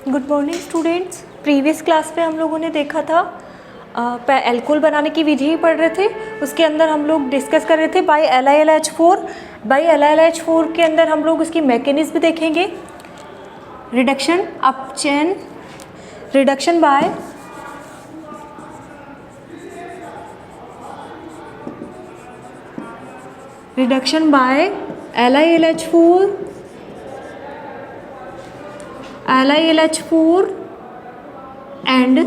Good morning students. Previous class में हम लोगों ने देखा था एल्कोहल बनाने की विधि ही पढ़ रहे थे। उसके अंदर हम लोग डिस्कस कर रहे थे बाई LiLH4। बाई LiLH4 के अंदर हम लोग उसकी मैकेनिज्म देखेंगे। Reduction up chain, reduction by LiLH4 and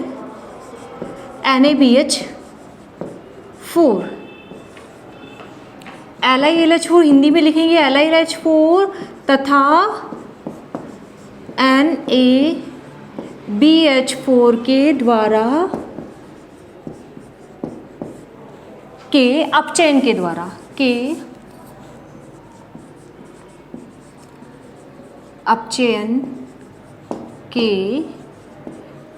NaBH4। LiLH4 Hindi में लिखेंगे LiLH4 तथा NaBH4 के द्वारा के अपचयन के द्वारा अपचयन के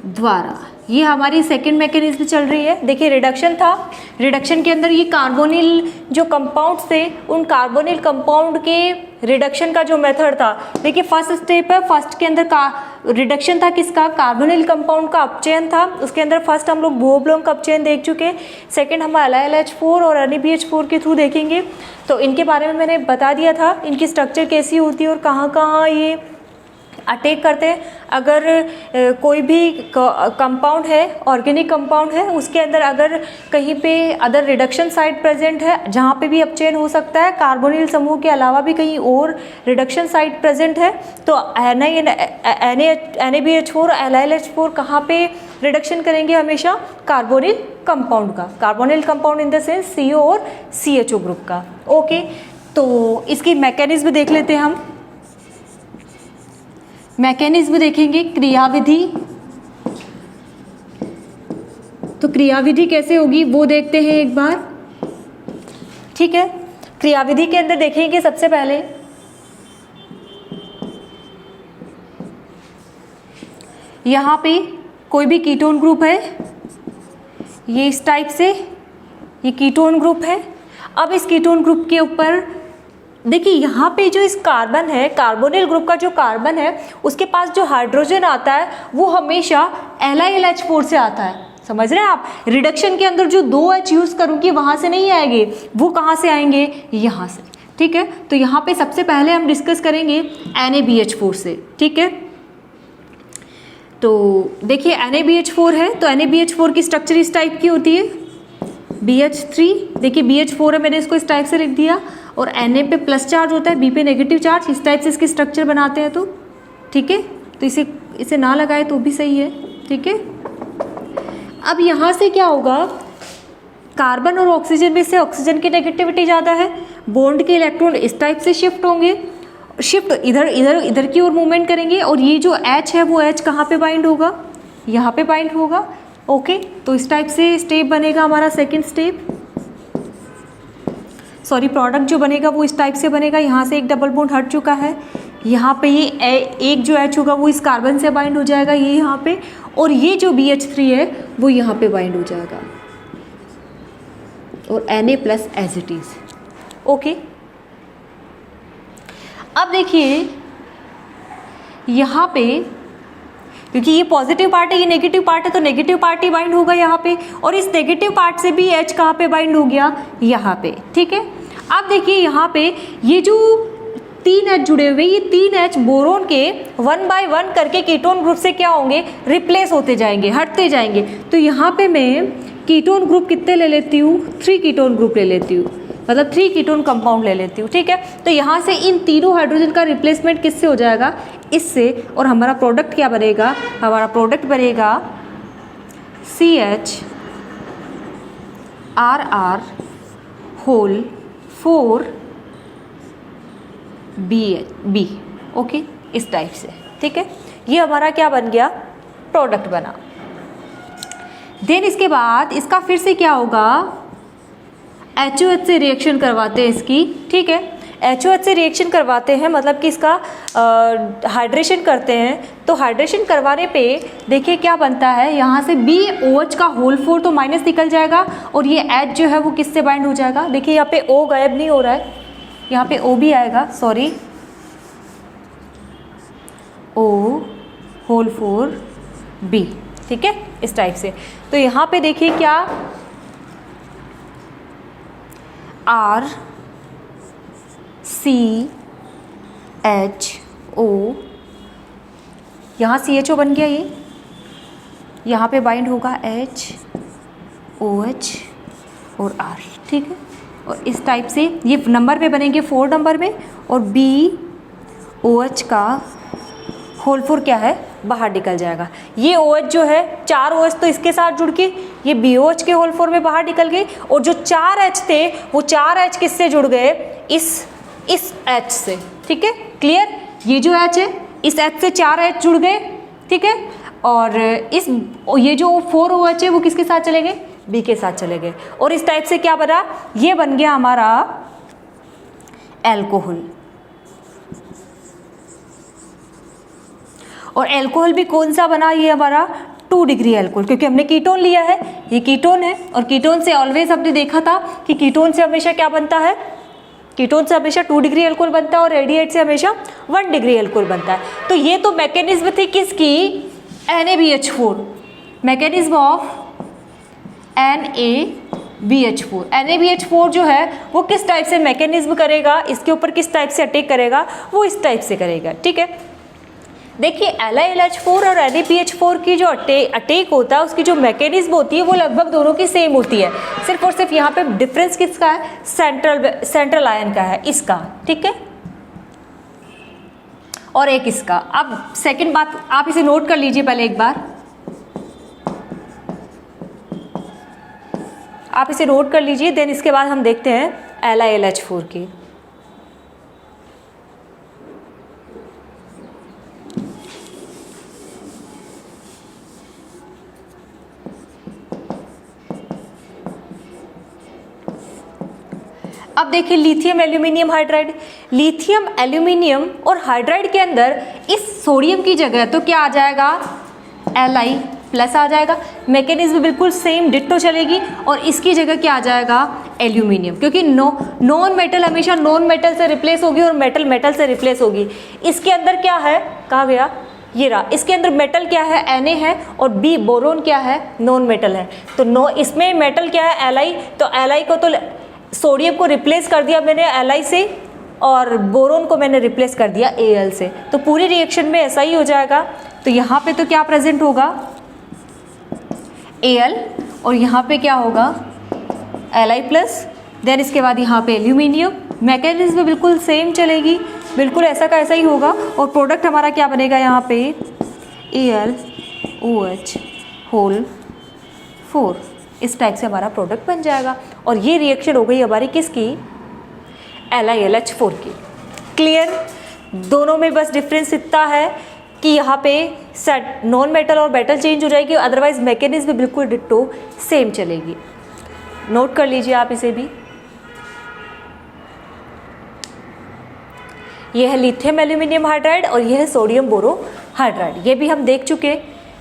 द्वारा ये हमारी सेकेंड मैकेनिज्म चल रही है। देखिए रिडक्शन था, रिडक्शन के अंदर ये कार्बोनिल जो कंपाउंड्स थे उन कार्बोनिल कंपाउंड के रिडक्शन का जो मेथड था, देखिए फर्स्ट स्टेप है, फर्स्ट के अंदर का रिडक्शन था किसका, कार्बोनिल कंपाउंड का अपचयन था। उसके अंदर फर्स्ट हम लोग बोब्लोम का अपचयन देख चुके, सेकंड हम LiLH4 और NaBH4 के थ्रू देखेंगे। तो इनके बारे में मैंने बता दिया था, इनकी स्ट्रक्चर कैसी होती है और कहाँ कहाँ ये अटैक करते हैं। अगर कोई भी कंपाउंड है, ऑर्गेनिक कंपाउंड है, उसके अंदर अगर कहीं पे अदर रिडक्शन साइट प्रेजेंट है जहाँ पे भी अपचयन हो सकता है, कार्बोनिल समूह के अलावा भी कहीं और रिडक्शन साइट प्रेजेंट है, तो NaBH4 LiLH4 कहाँ पे रिडक्शन करेंगे, हमेशा कार्बोनिल कंपाउंड का, carbonyl compound in the sense CO और CHO ग्रुप का। ओके, तो इसकी मैकेनिज्म देख लेते हैं हम। मैकेनिज्म देखेंगे, क्रियाविधि। तो क्रियाविधि कैसे होगी वो देखते हैं एक बार, ठीक है। क्रियाविधि के अंदर देखेंगे सबसे पहले यहाँ पे कोई भी कीटोन ग्रुप है, ये इस टाइप से ये कीटोन ग्रुप है। अब इस कीटोन ग्रुप के ऊपर देखिए यहाँ पे जो इस कार्बन है, कार्बोनिल ग्रुप का जो कार्बन है, उसके पास जो हाइड्रोजन आता है वो हमेशा LiLH4 से आता है। समझ रहे हैं आप? रिडक्शन के अंदर जो 2H यूज करूँगी वहाँ से नहीं आएंगे, वो कहाँ से आएंगे, यहाँ से, ठीक है। तो यहाँ पे सबसे पहले हम डिस्कस करेंगे NaBH4 से, ठीक है। तो देखिए NaBH4 है, तो NaBH4 की स्ट्रक्चर इस टाइप की होती है, BH3। देखिए BH4 है, मैंने इसको इस टाइप से लिख दिया, और Na पे प्लस चार्ज होता है, B पे नेगेटिव चार्ज, इस टाइप से इसकी स्ट्रक्चर बनाते हैं, तो ठीक है। तो इसे ना लगाए तो भी सही है, ठीक है। अब यहाँ से क्या होगा, कार्बन और ऑक्सीजन में से ऑक्सीजन की नेगेटिविटी ज़्यादा है, बॉन्ड के इलेक्ट्रॉन इस टाइप से शिफ्ट होंगे, शिफ्ट इधर की ओर मूवमेंट करेंगे, और ये जो H है वो H कहाँ पे बाइंड होगा, यहाँ पे बाइंड होगा। ओके, तो इस टाइप से स्टेप बनेगा हमारा सेकेंड स्टेप, सॉरी प्रोडक्ट जो बनेगा वो इस टाइप से बनेगा। यहाँ से एक डबल बॉन्ड हट चुका है, यहाँ पे ये एक जो H होगा वो इस कार्बन से बाइंड हो जाएगा, ये यहाँ पे, और ये जो BH3 है वो यहाँ पे बाइंड हो जाएगा, और Na+ as it is. Okay, अब देखिए यहाँ पे क्योंकि ये पॉजिटिव पार्ट है, ये नेगेटिव पार्ट है, तो नेगेटिव पार्ट ही बाइंड होगा यहाँ पे, और इस नेगेटिव पार्ट से भी H कहाँ पे बाइंड हो गया, यहाँ पे, ठीक है। अब देखिए यहाँ पे ये जो 3 H जुड़े हुए, ये 3 H बोरोन के 1 बाय 1 करके कीटोन ग्रुप से क्या होंगे, रिप्लेस होते जाएंगे, हटते जाएंगे। तो यहाँ पे मैं कीटोन ग्रुप कितने ले लेती हूँ, 3 कीटोन ग्रुप ले लेती हूँ, मतलब 3 कीटोन कंपाउंड ले लेती हूँ, ठीक है। तो यहाँ से इन तीनों हाइड्रोजन का रिप्लेसमेंट किससे हो जाएगा, इससे, और हमारा प्रोडक्ट क्या बनेगा, हमारा प्रोडक्ट बनेगा CHRR होल 4B। ओके, इस टाइप से, ठीक है। ये हमारा क्या बन गया, प्रोडक्ट बना। देन इसके बाद इसका फिर से क्या होगा, HOH से रिएक्शन करवाते हैं इसकी, ठीक है। HOH से रिएक्शन करवाते हैं, मतलब कि इसका हाइड्रेशन करते हैं। तो हाइड्रेशन करवाने पे देखिए क्या बनता है, यहाँ से BOH का होल 4 तो माइनस निकल जाएगा, और ये H जो है वो किससे बाइंड हो जाएगा। देखिए यहाँ पे O गायब नहीं हो रहा है, यहाँ पे O भी आएगा, सॉरी O होल 4 B, ठीक है, इस टाइप से। तो यहाँ पे देखिए क्या R C H O, यहाँ CHO बन गया, ये यहाँ पे बाइंड होगा H OH और R, ठीक है। और इस टाइप से ये नंबर पे बनेंगे 4 नंबर में, और BOH का होल 4 क्या है, बाहर निकल जाएगा। ये OH जो है 4 OH तो इसके साथ जुड़ के ये BOH के होल 4 में बाहर निकल गए, और जो 4 H थे वो 4 H किससे जुड़ गए, इस H से, ठीक है, क्लियर। ये जो H है इस H से 4 H जुड़ गए, ठीक है, और ये जो 4 OH है वो किसके साथ चले गए, B के साथ चले गए, और इस टाइप से क्या बना, ये बन गया हमारा एल्कोहल। और एल्कोहल भी कौन सा बना, ये हमारा 2 डिग्री एल्कोहल, क्योंकि हमने कीटोन लिया है, ये कीटोन है, और कीटोन से ऑलवेज हमने देखा था कि कीटोन से हमेशा क्या बनता है, कीटोन से हमेशा 2 डिग्री एल्कोहल बनता है, और रेडिएट से हमेशा 1 डिग्री एल्कोहल बनता है। तो ये तो मैकेनिज्म थी किसकी, NaBH4, mechanism of NaBH4। NaBH4 जो है वो किस टाइप से मैकेनिज्म करेगा, इसके ऊपर किस टाइप से अटैक करेगा, वो इस टाइप से करेगा, ठीक है। देखिए LiLH4 और NaBH4 की जो अटैक होता है, उसकी जो मैकेनिज्म होती है वो लगभग दोनों की सेम होती है, सिर्फ और सिर्फ यहाँ पे डिफरेंस किसका है, सेंट्रल आयन का है, इसका, ठीक है, और एक इसका। अब सेकंड बात आप इसे नोट कर लीजिए पहले एक बार, आप इसे नोट कर लीजिए, देन इसके बाद हम देखते हैं LiLH4 की। अब देखिए lithium aluminium hydride, lithium aluminium और हाइड्राइड के अंदर इस सोडियम की जगह तो क्या आ जाएगा, Li+ आ जाएगा, मैकेनिज्म बिल्कुल सेम डिट्टो चलेगी, और इसकी जगह क्या आ जाएगा, एल्यूमिनियम, क्योंकि नॉन मेटल हमेशा नॉन मेटल से रिप्लेस होगी और मेटल मेटल से रिप्लेस होगी। इसके अंदर क्या है, कहा गया, ये रहा, इसके अंदर मेटल क्या है, Na है, और B बोरोन क्या है, नॉन मेटल है। तो इसमें मेटल क्या है, Li, तो Li को तो सोडियम को रिप्लेस कर दिया मैंने Li से, और बोरोन को मैंने रिप्लेस कर दिया Al से, तो पूरी रिएक्शन में ऐसा ही हो जाएगा। तो यहाँ पे तो क्या प्रेजेंट होगा, Al, और यहाँ पे क्या होगा, Li+, देन इसके बाद यहाँ पे एल्यूमिनियम, मैकेनिज्म बिल्कुल सेम चलेगी, बिल्कुल ऐसा का ऐसा ही होगा, और प्रोडक्ट हमारा क्या बनेगा यहाँ पे, AlOH होल 4, इस टाइप से हमारा प्रोडक्ट बन जाएगा। और ये रिएक्शन हो गई हमारी किसकी, LiLH4 की। क्लियर, दोनों में बस डिफरेंस इतना है कि यहाँ पे नॉन मेटल और मेटल चेंज हो जाएगी, अदरवाइज मैकेनिज्म बिल्कुल डिट्टो सेम चलेगी। नोट कर लीजिए आप इसे भी। यह है लिथियम एल्यूमिनियम हाइड्राइड और यह है सोडियम बोरो हाइड्राइड, ये भी हम देख चुके।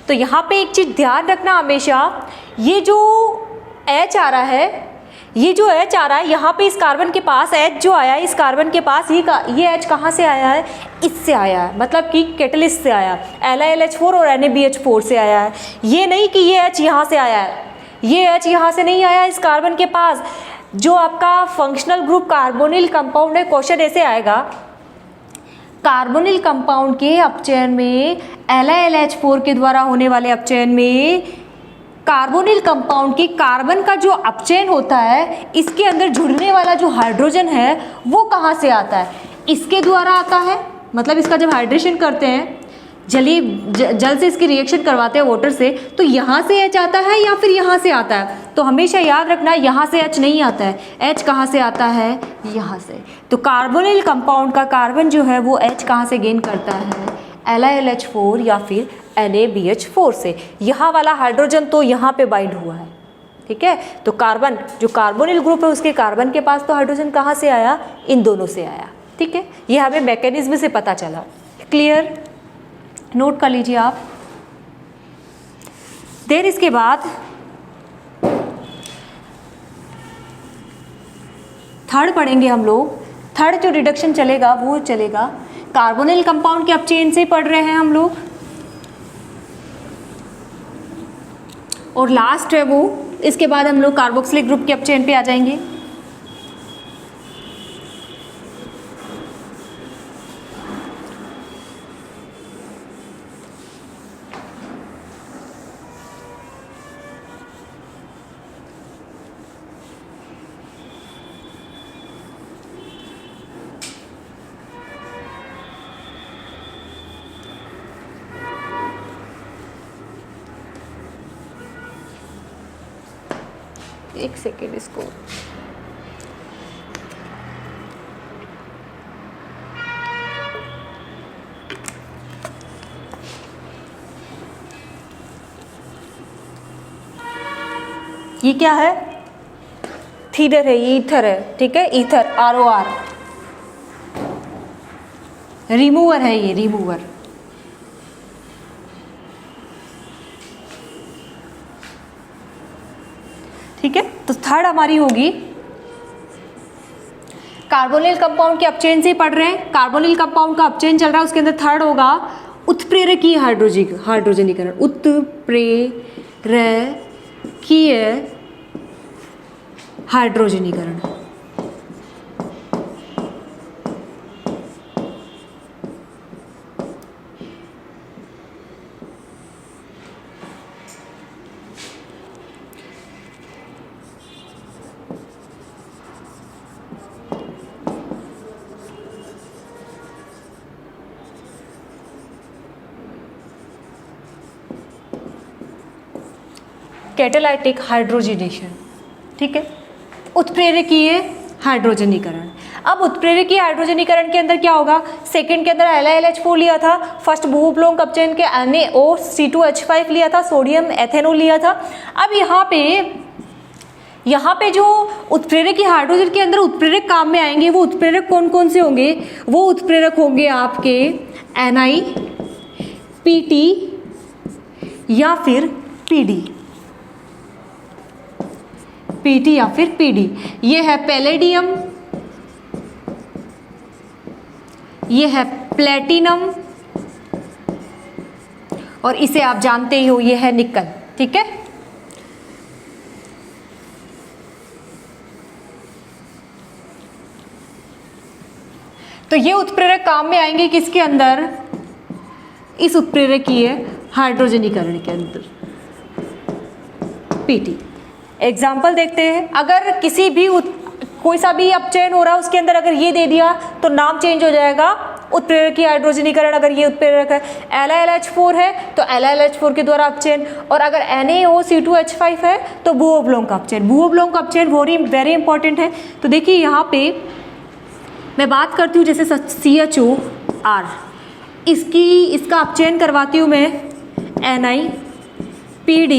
तो यहाँ पे एक चीज़ ध्यान रखना हमेशा, ये जो H आ रहा है, ये जो H आ रहा है यहाँ पे इस कार्बन के पास H जो आया है, इस कार्बन के पास ये H कहाँ से आया है, इससे आया है, मतलब कि कैटलिस्ट से आया है, LiLH4 और NaBH4 से आया है। ये नहीं कि ये H यहाँ से आया है, ये H यहाँ से नहीं आया इस कार्बन के पास। जो आपका फंक्शनल ग्रुप कार्बोनिल कंपाउंड है, क्वेश्चन ऐसे आएगा, कार्बोनिल कंपाउंड के अपचयन में LiLH4 के द्वारा होने वाले अपचयन में कार्बोनिल कंपाउंड के कार्बन का जो अपचयन होता है, इसके अंदर जुड़ने वाला जो हाइड्रोजन है वो कहाँ से आता है, इसके द्वारा आता है। मतलब इसका जब हाइड्रेशन करते हैं, जल से इसकी रिएक्शन करवाते हैं वाटर से, तो यहाँ से H आता है या फिर यहाँ से आता है। तो हमेशा याद रखना यहाँ से H नहीं आता है, H कहाँ से आता है, यहाँ से। तो कार्बोनिल कंपाउंड का कार्बन जो है वो H कहाँ से गेन करता है, LiLH4 या फिर NaBH4 से। यहाँ वाला हाइड्रोजन तो यहाँ पे बाइंड हुआ है, ठीक है। तो कार्बन जो कार्बोनिल ग्रुप है उसके कार्बन के पास तो हाइड्रोजन कहाँ से आया, इन दोनों से आया, ठीक है। ये हमें मैकेनिज्म से पता चला। क्लियर, नोट कर लीजिए आप। देर इसके बाद थर्ड पढ़ेंगे हम लोग। थर्ड जो रिडक्शन चलेगा वो चलेगा कार्बोनिल कंपाउंड के अपचयन से पढ़ रहे हैं हम लोग। और लास्ट है वो, इसके बाद हम लोग कार्बोक्सिलिक ग्रुप के अपचयन पे आ जाएंगे। एक सेकेंड इसको, ये क्या है? थीडर है, ये ईथर है, ठीक है, ईथर ROR, रिमूवर है ये, रिमूवर। ठीक है, तो थर्ड हमारी होगी, कार्बोनिल कंपाउंड के अपचयन से पढ़ रहे हैं, कार्बोनिल कंपाउंड का अपचयन चल रहा है, उसके अंदर थर्ड होगा उत्प्रेरकीय हाइड्रोजनीकरण, उत्प्रेरकीय हाइड्रोजनीकरण। कैटालाइटिक हाइड्रोजनेशन, ठीक है, उत्प्रेरकीय हाइड्रोजनीकरण। अब उत्प्रेरकीय हाइड्रोजनीकरण के अंदर क्या होगा? सेकंड के अंदर LiLH4 लिया था, फर्स्ट भूप्लोंग अपचयन के NaOC2H5 लिया था, सोडियम एथेनॉल लिया था। अब यहाँ पे जो उत्प्रेरक हाइड्रोजन के अंदर उत्प्रेरक काम में आएंगे, वो उत्प्रेरक कौन कौन से होंगे? वो उत्प्रेरक होंगे आपके Ni, Pt या फिर Pd, Pt या फिर Pd। ये है पैलेडियम, ये है प्लेटिनम, और इसे आप जानते ही हो, ये है निकल, ठीक है। तो ये उत्प्रेरक काम में आएंगे किसके अंदर? इस उत्प्रेरकीय हाइड्रोजनीकरण के अंदर, Pt। एग्जाम्पल देखते हैं, अगर किसी भी कोई सा भी अपचयन हो रहा है, उसके अंदर अगर ये दे दिया तो नाम चेंज हो जाएगा, उत्प्रेरकीय हाइड्रोजनीकरण। अगर ये उत्प्रेरक है, LiLH4 है तो LiLH4 के द्वारा अपचयन, और अगर NaOC2H5 है तो भूओब्लोंग का अपचयन। भूओब्लोंग का अपचयन वेरी इंपॉर्टेंट है। तो देखिए यहाँ पे मैं बात करती हूँ जैसे CHOR, इसका अपचयन करवाती हूँ मैं Ni, Pd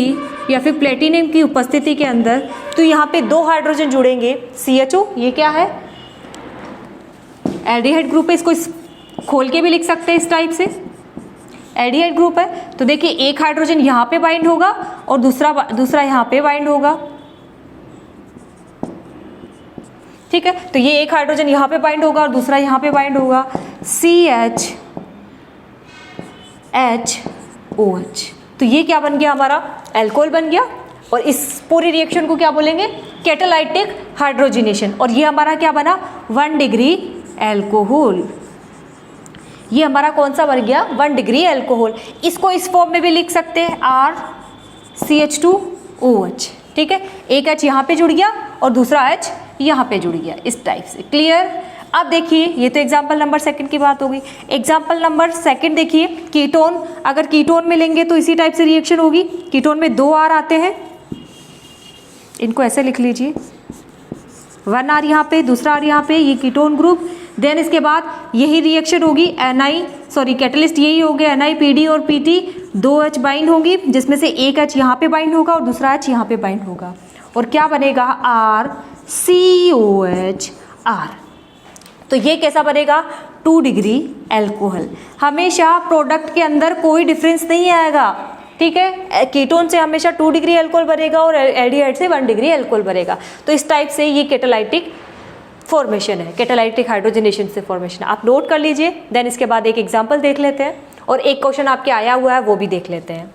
या फिर प्लेटिनम की उपस्थिति के अंदर, तो यहाँ पे दो हाइड्रोजन जुड़ेंगे, CHO, ये क्या है? एल्डिहाइड ग्रुप है, इसको खोल के भी लिख सकते हैं इस टाइप से, एल्डिहाइड ग्रुप है। तो देखिए एक हाइड्रोजन यहाँ पे बाइंड होगा और दूसरा यहाँ पे बाइंड होगा, ठीक है। तो ये एक हाइड्रोजन यहाँ पे बाइंड होगा और दूसरा यहाँ पे बाइंड होगा, CHHOH। तो ये क्या बन गया? हमारा अल्कोहल बन गया। और इस पूरी रिएक्शन को क्या बोलेंगे? Catalytic hydrogenation. और ये हमारा क्या बना? 1 डिग्री अल्कोहल। ये हमारा कौन सा बन गया? 1 डिग्री अल्कोहल। इसको इस फॉर्म में भी लिख सकते हैं, RCH2OH, ठीक है। एक H यहाँ पे जुड़ गया और दूसरा H यहाँ पे जुड़ गया, इस टाइप से। क्लियर? अब देखिए, ये तो एग्जाम्पल नंबर 2 की बात हो गई। एग्जाम्पल नंबर 2 देखिए, कीटोन। अगर कीटोन में लेंगे तो इसी टाइप से रिएक्शन होगी। कीटोन में 2 R आते हैं, इनको ऐसे लिख लीजिए, 1 R यहाँ पे, दूसरा R यहाँ पे, ये कीटोन ग्रुप। देन इसके बाद यही रिएक्शन होगी, कैटलिस्ट यही हो गया, NiPd और Pt, 2 H बाइंड होंगी, जिसमें से एक H यहाँ पे बाइंड होगा और दूसरा H यहाँ पे बाइंड होगा, और क्या बनेगा? RCOHR। तो ये कैसा बनेगा? 2 डिग्री अल्कोहल। हमेशा प्रोडक्ट के अंदर कोई डिफरेंस नहीं आएगा, ठीक है। कीटोन से हमेशा 2 डिग्री अल्कोहल बनेगा और एल्डिहाइड से 1 डिग्री अल्कोहल बनेगा। तो इस टाइप से ये कैटालाइटिक फॉर्मेशन है, कैटालाइटिक हाइड्रोजनेशन से फॉर्मेशन। आप नोट कर लीजिए। देन इसके बाद एक एग्जाम्पल देख लेते हैं और एक क्वेश्चन आपके आया हुआ है वो भी देख लेते हैं।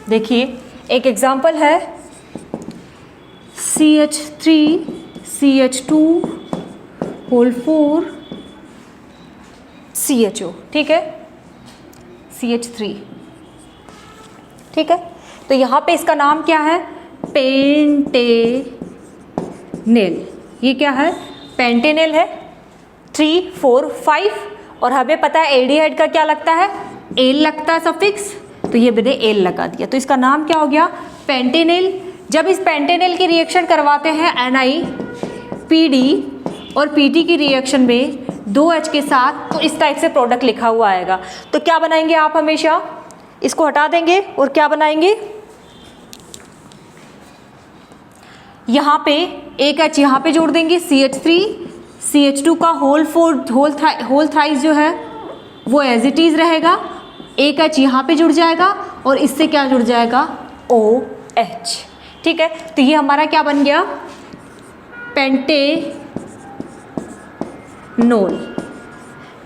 देखिए एक एग्जाम्पल है CH3 CH2 होल 4 CHO, ठीक है, CH3, ठीक है। तो यहाँ पे इसका नाम क्या है, पेंटेनेल। ये क्या है, पेंटेनेल है, 3 4 5, और हमें पता है एल्डिहाइड का क्या लगता है, एल लगता है सफिक्स, तो ये मैंने एल लगा दिया, तो इसका नाम क्या हो गया, पेंटेनेल। जब इस पेंटेनेल की रिएक्शन करवाते हैं NiPD और PT की रिएक्शन में 2H के साथ, तो इस टाइप से प्रोडक्ट लिखा हुआ आएगा। तो क्या बनाएंगे आप, हमेशा इसको हटा देंगे और क्या बनाएंगे, यहाँ पे एक H यहाँ पे जोड़ देंगे, CH3 CH2 का होल थ्राइस जो है वो एज इट इज रहेगा, एक H यहाँ पे जुड़ जाएगा और इससे क्या जुड़ जाएगा, OH, ठीक है। तो ये हमारा क्या बन गया, पेंटेनोल।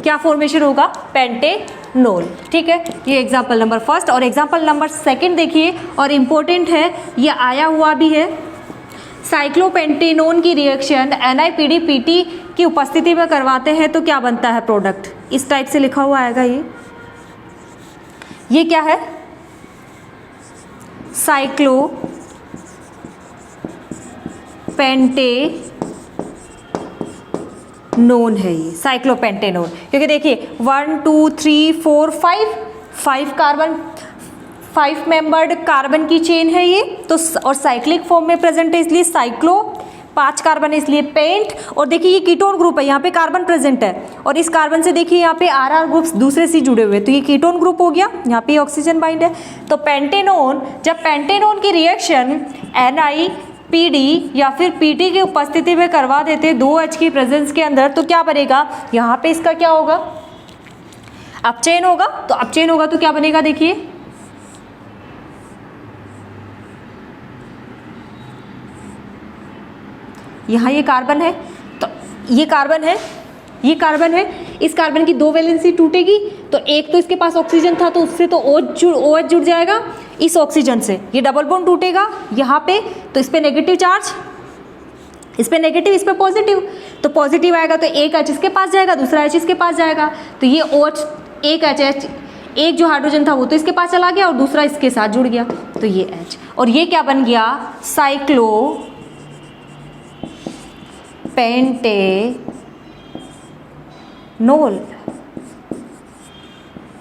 क्या फॉर्मेशन होगा, पेंटेनोल, ठीक है। ये एग्जाम्पल नंबर फर्स्ट। और एग्जाम्पल नंबर सेकंड देखिए, और इम्पोर्टेंट है, ये आया हुआ भी है, साइक्लोपेंटेनोन की रिएक्शन NiPD PT की उपस्थिति में करवाते हैं तो क्या बनता है प्रोडक्ट, इस टाइप से लिखा हुआ आएगा। ये क्या है, साइक्लोपेंटेनोन है, ये साइक्लोपेंटेनोन, क्योंकि देखिए 1 2 3 4 5 कार्बन, 5 मेंबर्ड कार्बन की चेन है ये, तो और साइक्लिक फॉर्म में प्रेजेंट है इसलिए साइक्लो, 5 कार्बन है इसलिए पेंट, और देखिए ये कीटोन ग्रुप है, यहाँ पे कार्बन प्रेजेंट है, और इस कार्बन से देखिए यहाँ पे RR ग्रुप्स दूसरे से जुड़े हुए, तो ये कीटोन ग्रुप हो गया, यहाँ पे ऑक्सीजन बाइंड है। तो पेंटेनोन, जब पेंटेनोन की रिएक्शन NiPD या फिर PT की उपस्थिति में करवा देते 2H की प्रेजेंस के अंदर, तो क्या बनेगा, यहाँ पे इसका क्या होगा, अपचयन होगा। तो अपचयन होगा तो क्या बनेगा, देखिए यहाँ ये कार्बन है, तो ये कार्बन है, ये कार्बन है, इस कार्बन की 2 वैलेंसी टूटेगी, तो एक तो इसके पास ऑक्सीजन था तो उससे तो OH जुड़ जाएगा इस ऑक्सीजन से, ये डबल बॉन्ड टूटेगा यहाँ पे, तो इस पे नेगेटिव चार्ज, इस पे नेगेटिव, इस पे पॉजिटिव, तो पॉजिटिव आएगा तो एक H इसके पास जाएगा, दूसरा H इसके पास जाएगा, तो ये OH, एक H, एक जो हाइड्रोजन था वो तो इसके पास चला गया और दूसरा इसके साथ जुड़ गया, तो ये H, और ये क्या बन गया, साइक्लोपेंटेनोल।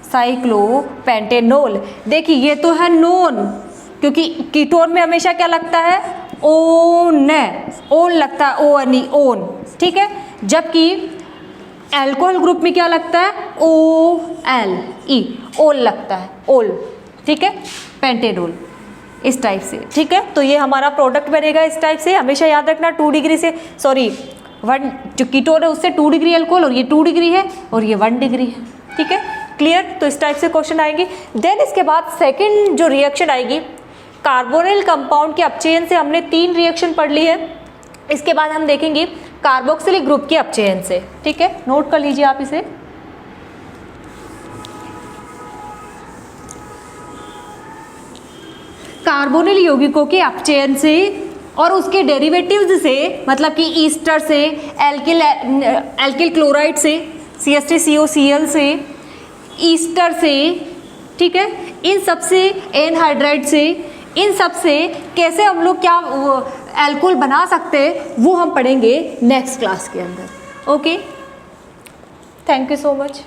साइक्लोपेंटेनोल, देखिए ये तो है नोन, क्योंकि कीटोन में हमेशा क्या लगता है, ओन लगता है, ओन, ठीक है। जबकि अल्कोहल ग्रुप में क्या लगता है, ओल लगता है, ओल, ठीक है, पेंटेनोल, इस टाइप से, ठीक है। तो ये हमारा प्रोडक्ट बनेगा इस टाइप से, हमेशा याद रखना 2 डिग्री से, सॉरी 1 जो कीटोन है उससे 2 डिग्री अल्कोहल, और ये 2 डिग्री है और ये 1 डिग्री है, ठीक है, क्लियर। तो इस टाइप से क्वेश्चन आएंगे। देन इसके बाद सेकंड जो रिएक्शन आएगी, कार्बोनिल कंपाउंड के अपचयन से हमने 3 रिएक्शन पढ़ ली है, इसके बाद हम देखेंगे कार्बोक्सिलिक ग्रुप के अपचयन से, ठीक है, नोट कर लीजिए आप इसे। कार्बोनिल यौगिकों के अपचयन से और उसके डेरिवेटिव्स से, मतलब कि ईस्टर से, एल्किल क्लोराइड से, CH3COCl से, ईस्टर से, ठीक है, इन सब से, एनहाइड्राइड से, इन सब से कैसे हम लोग क्या एल्कोहल बना सकते हैं वो हम पढ़ेंगे नेक्स्ट क्लास के अंदर। Okay, thank you so much.